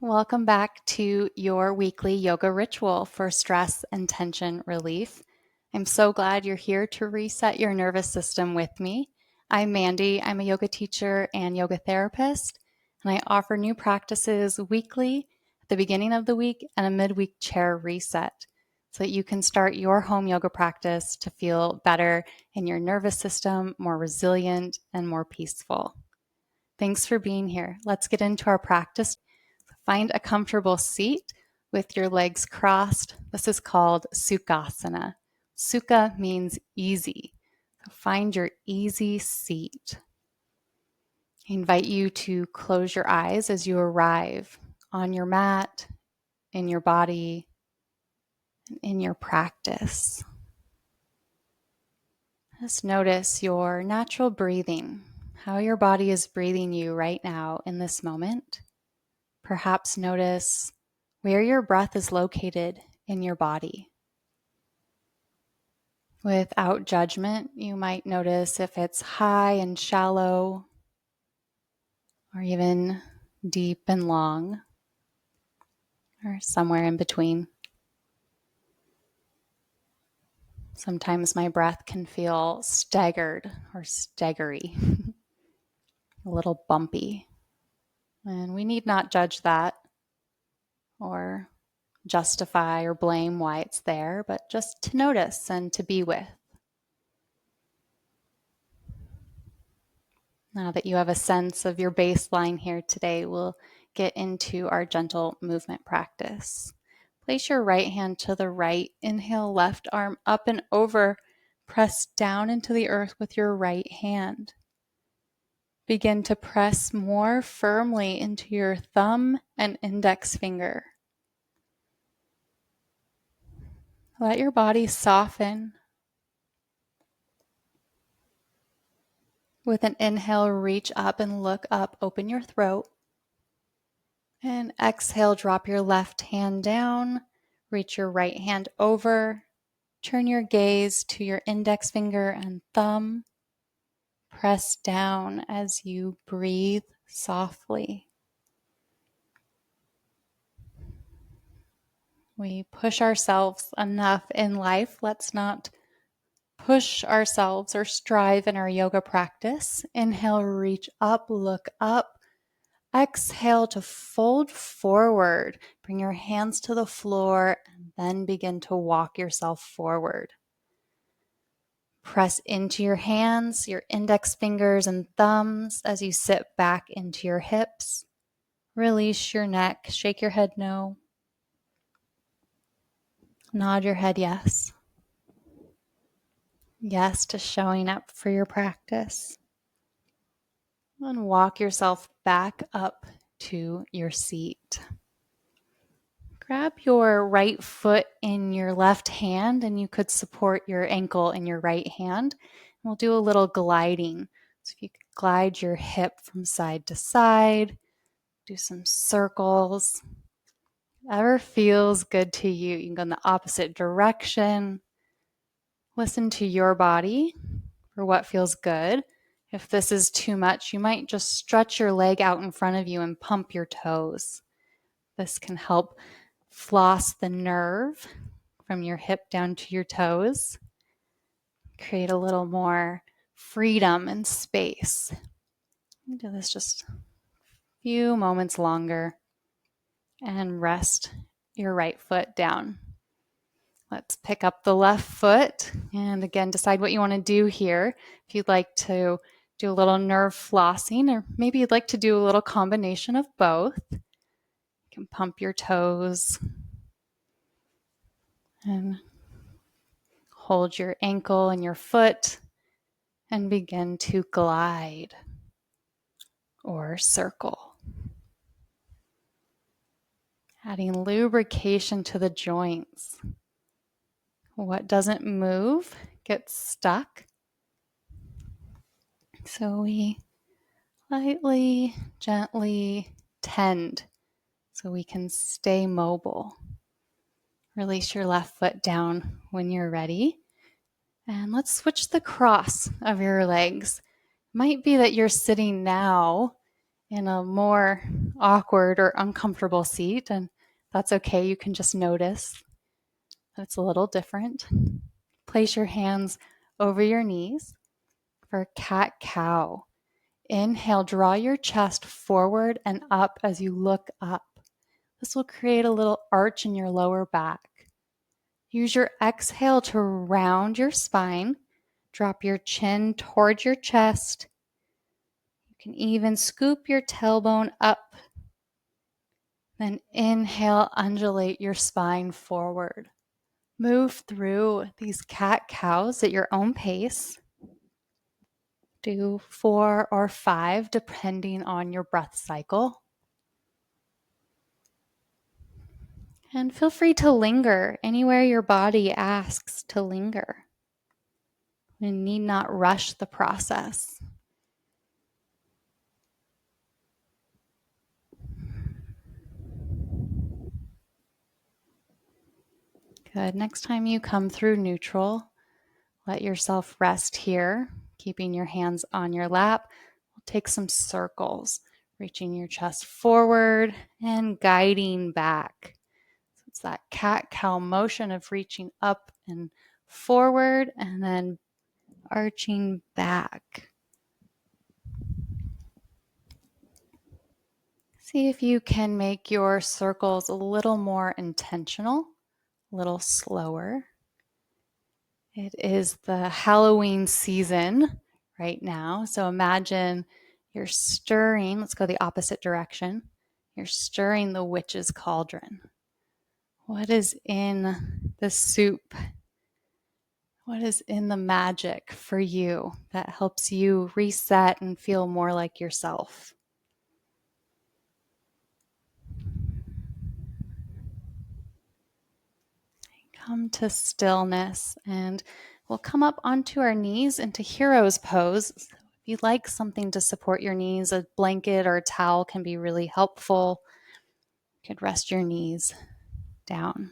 Welcome back to your weekly yoga ritual for stress and tension relief. I'm so glad you're here to reset your nervous system with me. I'm Mandy. I'm a yoga teacher and yoga therapist, and I offer new practices weekly at the beginning of the week and a midweek chair reset so that you can start your home yoga practice to feel better in your nervous system, more resilient, and more peaceful. Thanks for being here. Let's get into our practice. Find a comfortable seat with your legs crossed. This is called Sukhasana. Sukha means easy. So find your easy seat. I invite you to close your eyes as you arrive on your mat, in your body, and in your practice. Just notice your natural breathing, how your body is breathing you right now in this moment. Perhaps notice where your breath is located in your body. Without judgment, you might notice if it's high and shallow, or even deep and long, or somewhere in between. Sometimes my breath can feel staggered or staggery, a little bumpy. And we need not judge that or justify or blame why it's there, but just to notice and to be with. Now that you have a sense of your baseline here today, we'll get into our gentle movement practice. Place your right hand to the right. Inhale, left arm up and over. Press down into the earth with your right hand. Begin to press more firmly into your thumb and index finger. Let your body soften. With an inhale, reach up and look up. Open your throat. And exhale, drop your left hand down. Reach your right hand over. Turn your gaze to your index finger and thumb. Press down as you breathe softly. We push ourselves enough in life. Let's not push ourselves or strive in our yoga practice. Inhale, reach up, look up. Exhale to fold forward. Bring your hands to the floor and then begin to walk yourself forward. Press into your hands, your index fingers and thumbs as you sit back into your hips. Release your neck, shake your head no. Nod your head yes. Yes to showing up for your practice. And walk yourself back up to your seat. Grab your right foot in your left hand, and you could support your ankle in your right hand. And we'll do a little gliding. So if you could glide your hip from side to side, do some circles. Whatever feels good to you. You can go in the opposite direction. Listen to your body for what feels good. If this is too much, you might just stretch your leg out in front of you and pump your toes. This can help floss the nerve from your hip down to your toes. Create a little more freedom and space. Do this just a few moments longer and rest your right foot down. Let's pick up the left foot and again decide what you want to do here. If you'd like to do a little nerve flossing, or maybe you'd like to do a little combination of both. You can pump your toes and hold your ankle and your foot and begin to glide or circle. Adding lubrication to the joints. What doesn't move gets stuck. So we lightly, gently tend so we can stay mobile. Release your left foot down when you're ready. And let's switch the cross of your legs. It might be that you're sitting now in a more awkward or uncomfortable seat, and that's okay. You can just notice that it's a little different. Place your hands over your knees for cat-cow. Inhale, draw your chest forward and up as you look up. This will create a little arch in your lower back. Use your exhale to round your spine. Drop your chin towards your chest. You can even scoop your tailbone up. Then inhale, undulate your spine forward. Move through these cat-cows at your own pace. Do 4 or 5 depending on your breath cycle. And feel free to linger anywhere your body asks to linger. You need not rush the process. Good. Next time you come through neutral, let yourself rest here, keeping your hands on your lap. We'll take some circles, reaching your chest forward and guiding back. So it's that cat-cow motion of reaching up and forward and then arching back. See if you can make your circles a little more intentional, a little slower. It is the Halloween season right now. So imagine you're stirring, let's go the opposite direction. You're stirring the witch's cauldron. What is in the soup? What is in the magic for you that helps you reset and feel more like yourself? Come to stillness, and we'll come up onto our knees into hero's pose. If you'd like something to support your knees, a blanket or a towel can be really helpful. You could rest your knees down.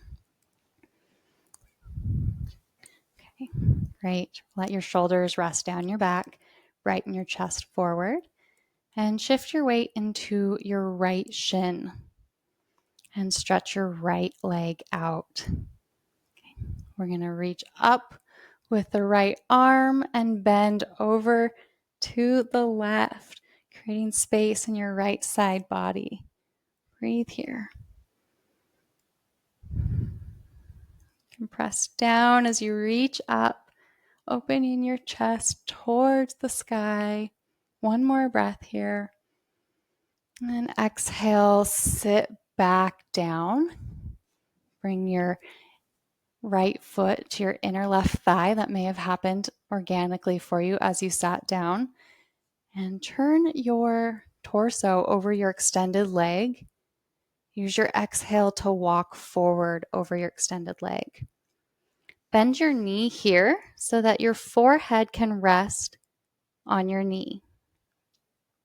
Okay, great. Let your shoulders rest down your back, brighten your chest forward, and shift your weight into your right shin and stretch your right leg out. We're going to reach up with the right arm and bend over to the left, creating space in your right side body. Breathe here. You can press down as you reach up, opening your chest towards the sky. One more breath here. And exhale, sit back down. Bring your right foot to your inner left thigh. That may have happened organically for you as you sat down. And turn your torso over your extended leg. Use your exhale to walk forward over your extended leg. Bend your knee here so that your forehead can rest on your knee.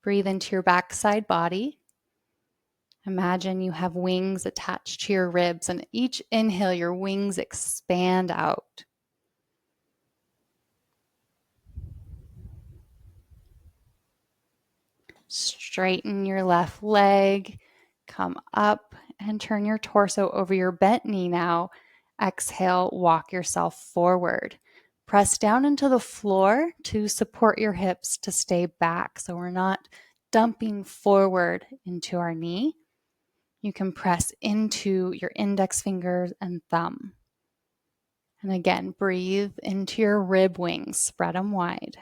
Breathe into your backside body. Imagine you have wings attached to your ribs, and each inhale, your wings expand out. Straighten your left leg, come up and turn your torso over your bent knee now. Exhale, walk yourself forward. Press down into the floor to support your hips to stay back so we're not dumping forward into our knee. You can press into your index fingers and thumb. And again, breathe into your rib wings, spread them wide.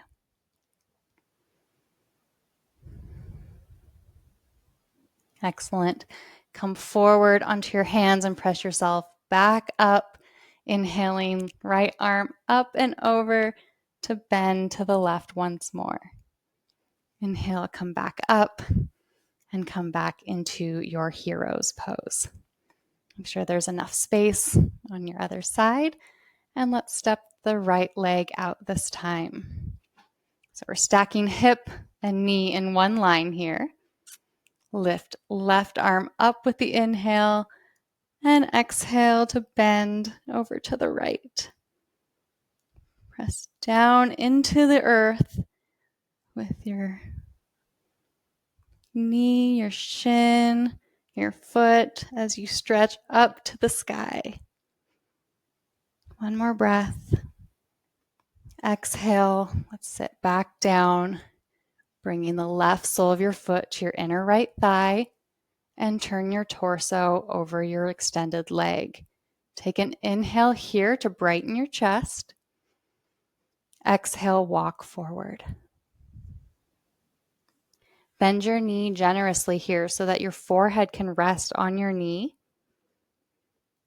Excellent. Come forward onto your hands and press yourself back up. Inhaling, right arm up and over to bend to the left once more. Inhale, come back up and come back into your hero's pose. Make sure there's enough space on your other side. And let's step the right leg out this time. So we're stacking hip and knee in one line here. Lift left arm up with the inhale and exhale to bend over to the right. Press down into the earth with your knee, your shin, your foot as you stretch up to the sky. One more breath. Exhale. Let's sit back down, bringing the left sole of your foot to your inner right thigh and turn your torso over your extended leg. Take an inhale here to brighten your chest. Exhale, walk forward. Bend your knee generously here so that your forehead can rest on your knee.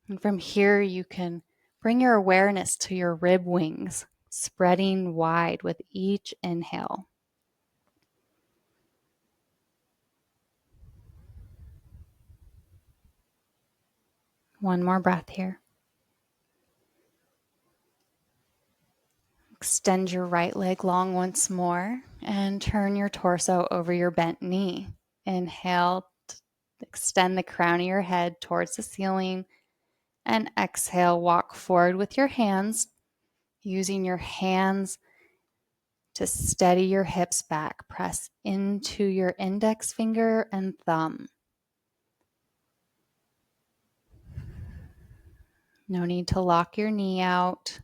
And from here, you can bring your awareness to your rib wings, spreading wide with each inhale. One more breath here. Extend your right leg long once more and turn your torso over your bent knee. Inhale, extend the crown of your head towards the ceiling, and exhale, walk forward with your hands, using your hands to steady your hips back. Press into your index finger and thumb. No need to lock your knee out.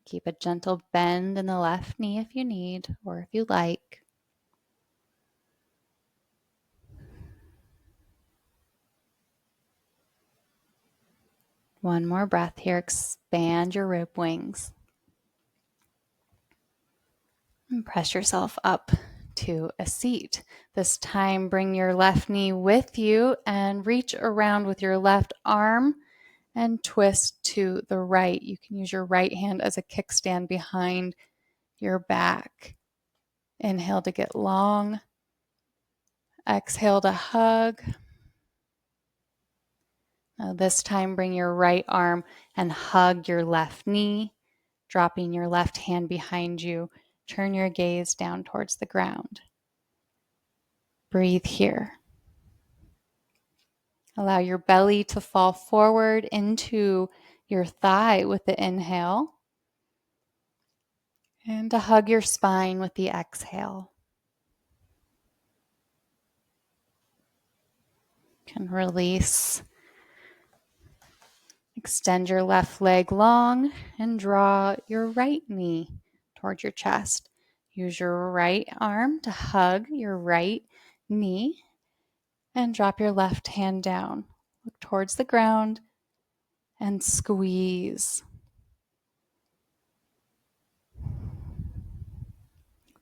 Keep a gentle bend in the left knee if you need or if you like. One more breath here. Expand your rib wings. And press yourself up to a seat. This time, bring your left knee with you and reach around with your left arm and twist to the right. You can use your right hand as a kickstand behind your back. Inhale to get long. Exhale to hug. Now this time, bring your right arm and hug your left knee, dropping your left hand behind you. Turn your gaze down towards the ground. Breathe here. Allow your belly to fall forward into your thigh with the inhale and to hug your spine with the exhale. You can release. Extend your left leg long and draw your right knee towards your chest. Use your right arm to hug your right knee and drop your left hand down. Look towards the ground and squeeze.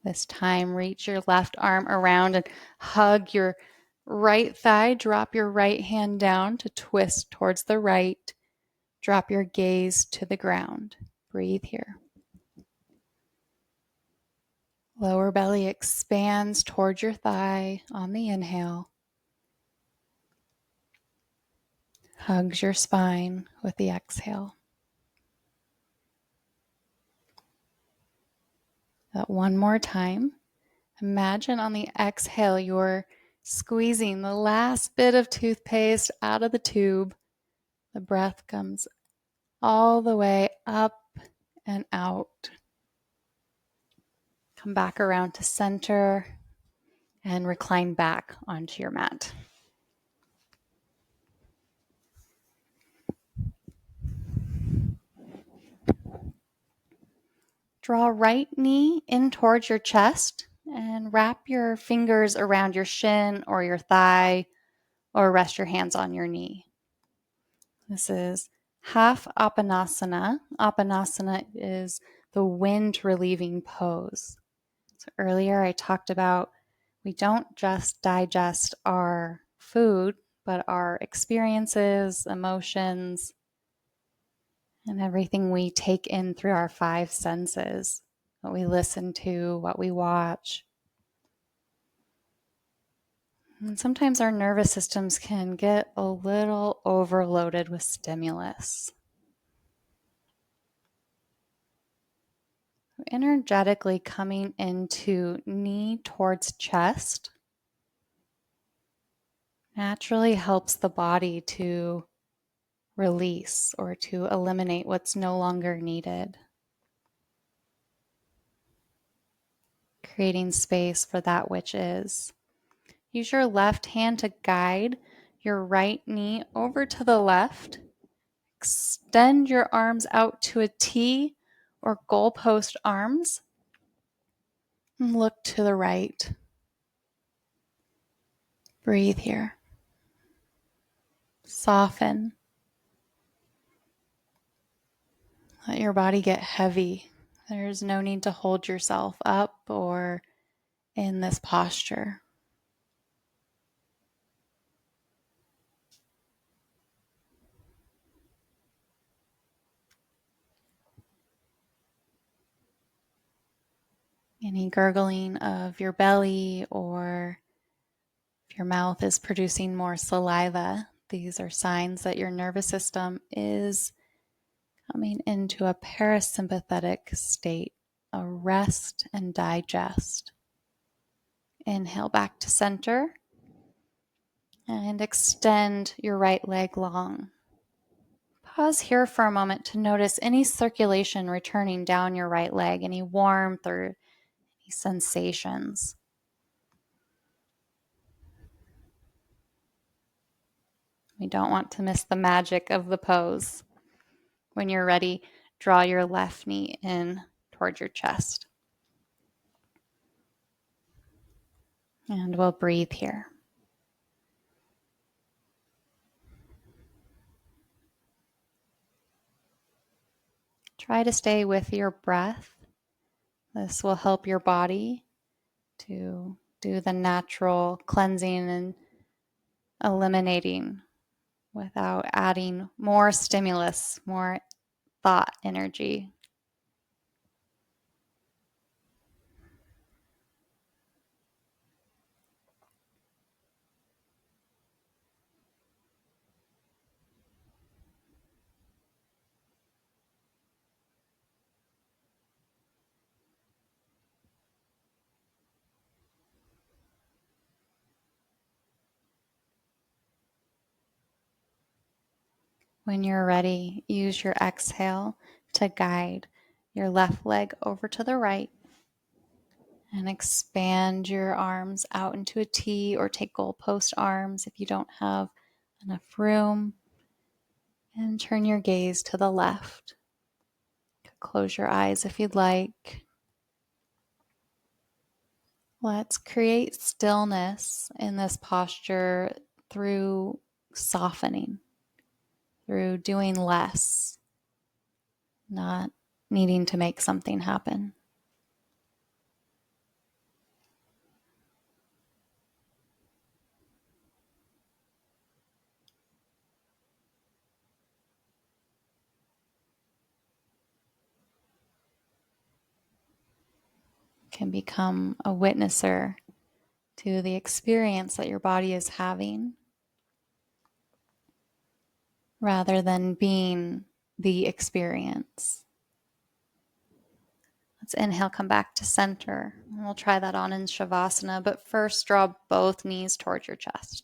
This time, reach your left arm around and hug your right thigh. Drop your right hand down to twist towards the right. Drop your gaze to the ground. Breathe here. Lower belly expands towards your thigh on the inhale. Hugs your spine with the exhale. That one more time. Imagine on the exhale you're squeezing the last bit of toothpaste out of the tube. The breath comes all the way up and out. Come back around to center and recline back onto your mat. Draw right knee in towards your chest and wrap your fingers around your shin or your thigh or rest your hands on your knee. This is half Apanasana. Apanasana is the wind relieving pose. So earlier I talked about we don't just digest our food, but our experiences, emotions, and everything we take in through our five senses, what we listen to, what we watch. And sometimes our nervous systems can get a little overloaded with stimulus. Energetically coming into knee towards chest naturally helps the body to release or to eliminate what's no longer needed, creating space for that which is. Use your left hand to guide your right knee over to the left. Extend your arms out to a T or goalpost arms. And look to the right. Breathe here. Soften. Let your body get heavy. There's no need to hold yourself up or in this posture. Any gurgling of your belly, or if your mouth is producing more saliva, these are signs that your nervous system is coming into a parasympathetic state, a rest and digest. Inhale back to center and extend your right leg long. Pause here for a moment to notice any circulation returning down your right leg, any warmth or any sensations. We don't want to miss the magic of the pose. When you're ready, draw your left knee in toward your chest. And we'll breathe here. Try to stay with your breath. This will help your body to do the natural cleansing and eliminating without adding more stimulus, more thought energy. When you're ready, use your exhale to guide your left leg over to the right and expand your arms out into a T or take goalpost arms if you don't have enough room. And turn your gaze to the left. Close your eyes if you'd like. Let's create stillness in this posture through softening, through doing less, not needing to make something happen. Can become a witnesser to the experience that your body is having rather than being the experience. Let's inhale, come back to center. And we'll try that on in Shavasana, but first draw both knees towards your chest.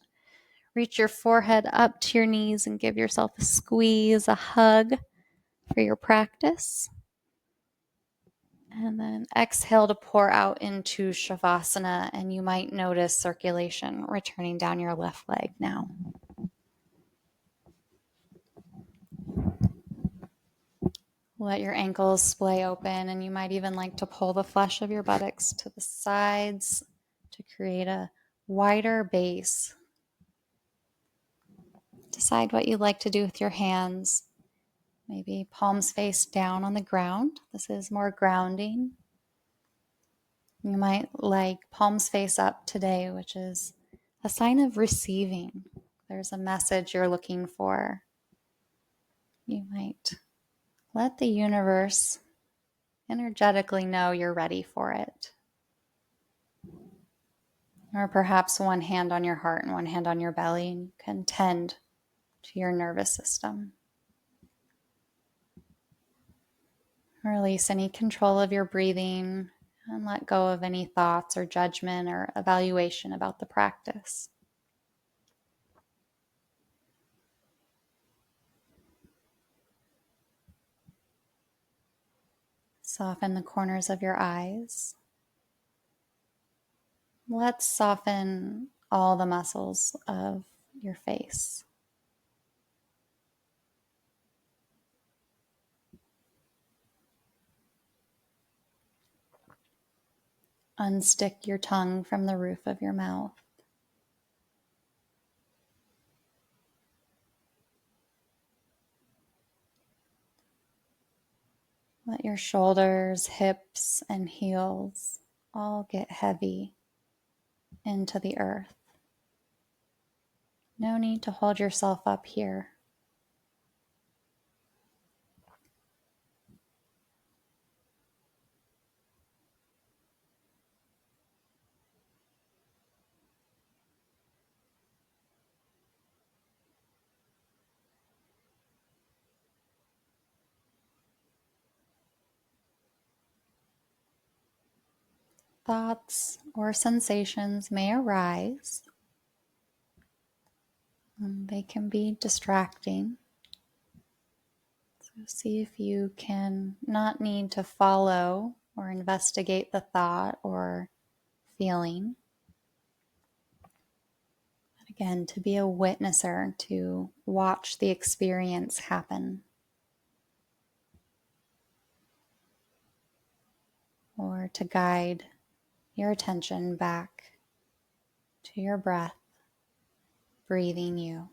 Reach your forehead up to your knees and give yourself a squeeze, a hug for your practice. And then exhale to pour out into Shavasana, and you might notice circulation returning down your left leg now. Let your ankles splay open, and you might even like to pull the flesh of your buttocks to the sides to create a wider base. Decide what you'd like to do with your hands. Maybe palms face down on the ground. This is more grounding. You might like palms face up today, which is a sign of receiving. There's a message you're looking for. You might let the universe energetically know you're ready for it. Or perhaps one hand on your heart and one hand on your belly, and you can tend to your nervous system. Release any control of your breathing and let go of any thoughts or judgment or evaluation about the practice. Soften the corners of your eyes. Let's soften all the muscles of your face. Unstick your tongue from the roof of your mouth. Let your shoulders, hips, and heels all get heavy into the earth. No need to hold yourself up here. Thoughts or sensations may arise. They can be distracting. So see if you can not need to follow or investigate the thought or feeling. But again, to be a witnesser, to watch the experience happen. Or to guide your attention back to your breath, breathing you.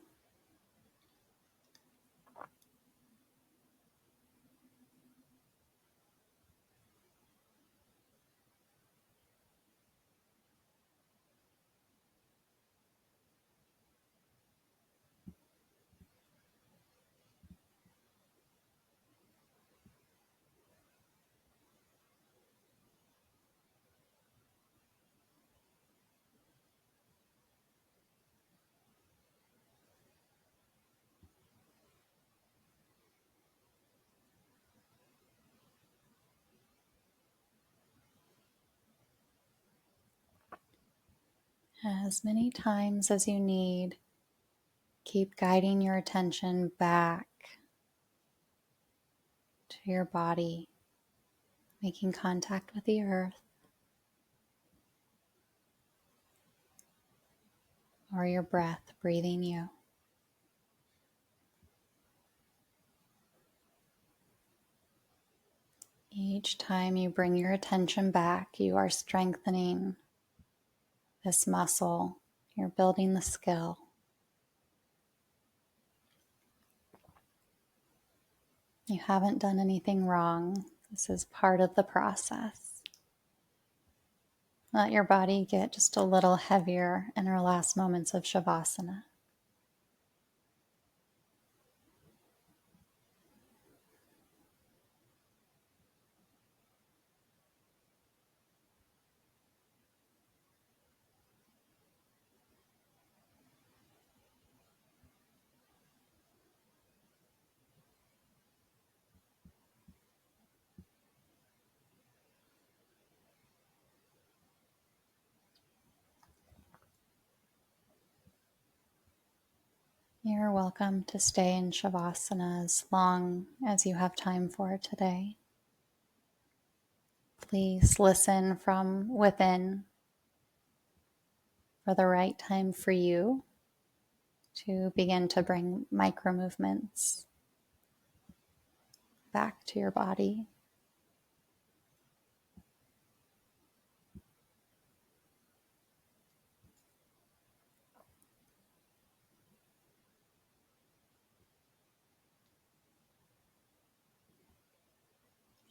As many times as you need, keep guiding your attention back to your body, making contact with the earth or your breath, breathing you. Each time you bring your attention back, you are strengthening this muscle. You're building the skill. You haven't done anything wrong. This is part of the process. Let your body get just a little heavier in our last moments of Shavasana. You're welcome to stay in Shavasana as long as you have time for today. Please listen from within for the right time for you to begin to bring micro movements back to your body.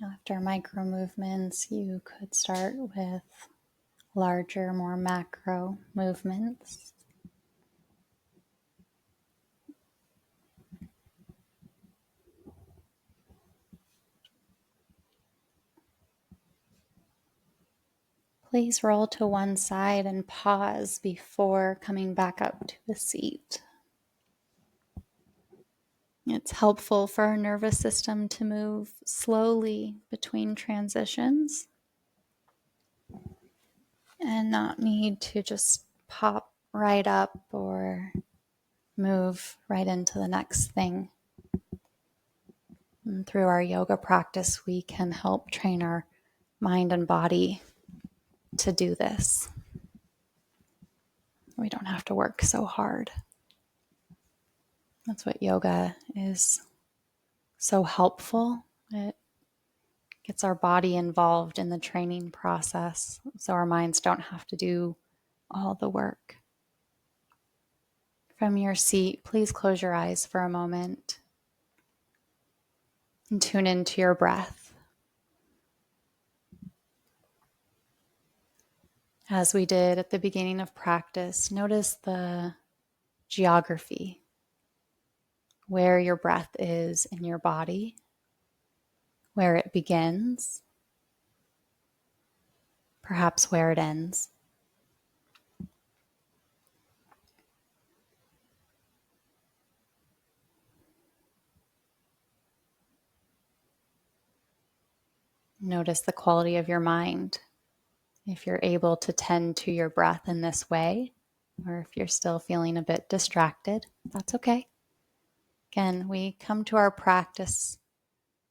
After micro movements, you could start with larger, more macro movements. Please roll to one side and pause before coming back up to a seat. It's helpful for our nervous system to move slowly between transitions and not need to just pop right up or move right into the next thing. And through our yoga practice, we can help train our mind and body to do this. We don't have to work so hard. That's what yoga is so helpful. It gets our body involved in the training process so our minds don't have to do all the work. From your seat, please close your eyes for a moment and tune into your breath. As we did at the beginning of practice, notice the geography, where your breath is in your body, where it begins, perhaps where it ends. Notice the quality of your mind. If you're able to tend to your breath in this way, or if you're still feeling a bit distracted, that's okay. Again, we come to our practice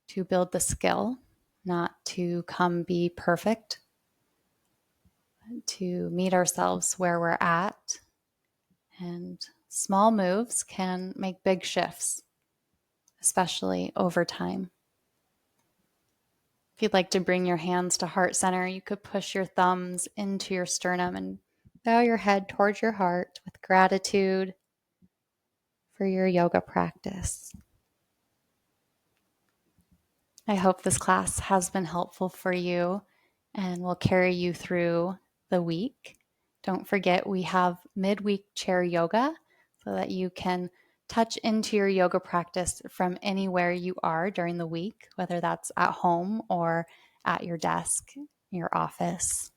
to build the skill, not to come be perfect, to meet ourselves where we're at. And small moves can make big shifts, especially over time. If you'd like to bring your hands to heart center, you could push your thumbs into your sternum and bow your head towards your heart with gratitude for your yoga practice. I hope this class has been helpful for you and will carry you through the week. Don't forget, we have midweek chair yoga so that you can touch into your yoga practice from anywhere you are during the week, whether that's at home or at your desk, your office.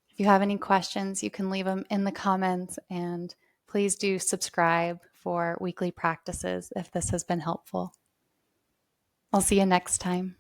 If you have any questions, you can leave them in the comments, and please do subscribe for weekly practices if this has been helpful. I'll see you next time.